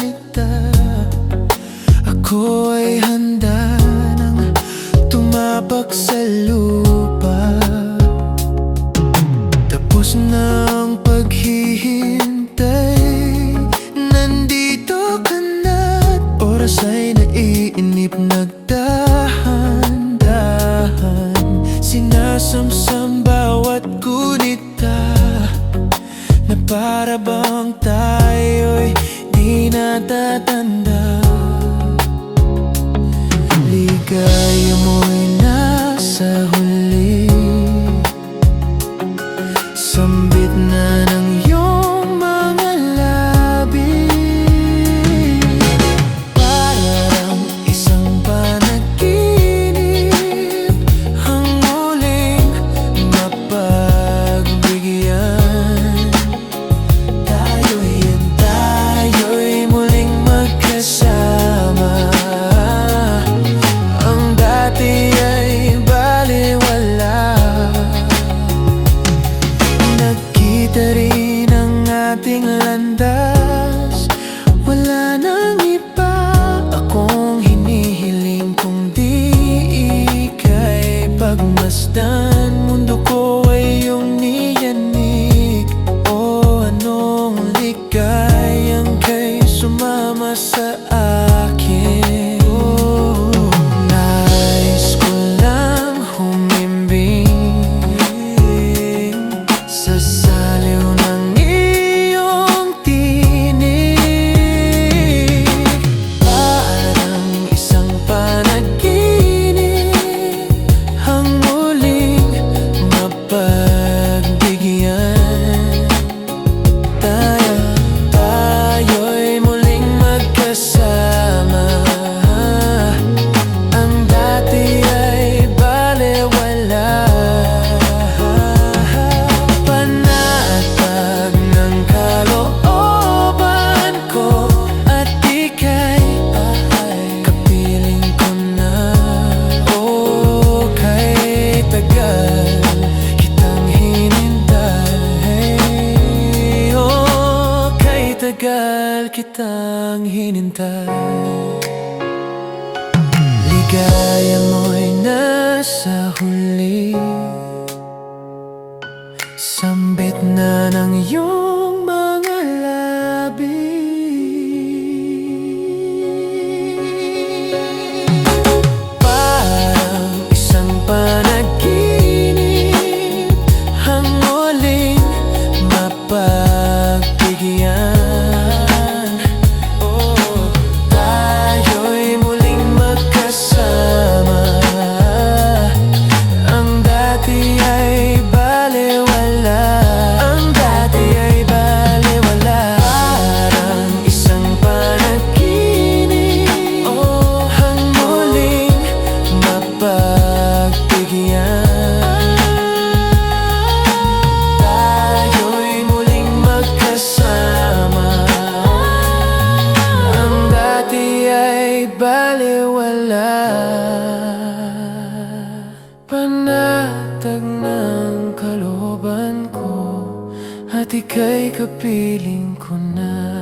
salita. Ako ay handa nang tumapak sa lupa. Tapos na ang paghihintay, nandito ka na't oras ay naiinip. Nagdahan-dahan, sinasamsam bawat gunita, na para bang tayo'y di natatanda. Ligaya mo'y nasa huli, sambit na ng iyong mga labi. Parang isang panaginip, ang muling mapagbigyan. Tayo'y muling magkasama. Ang dati ay baliwala. Nagkita rin ang ating landas, wala nang iba akong hinihiling kundi ika'y pagmasdan. Mundo ko ay iyong niyanig, o anong ligayang kay sumama sa akin. Nais ko lang humimbing sa saliw ng iyong tinig. Parang isang panaginip, ang muling mapagbigyan. Tayo'y muling magkasama. Ang dati ay balewala. Panatag ng kalooban ko, at ika'y kapiling ko na. O kay tagal kitang hinintay, o kay tagal kitang hinintay. Ligaya mo'y nasa huli, sambit na ng iyong mga labi. Parang isang panaginip, ang muling mapagbigyan. Tayo'y muling magkasama. Ang dati ay balewala. Ang dati ay balewala. Parang isang panaginip, ang muling mapagbigyan. Tayo'y muling magkasama. Ang dati ay balewala. Panatag ng kalooban ko, at ika'y kapiling ko na.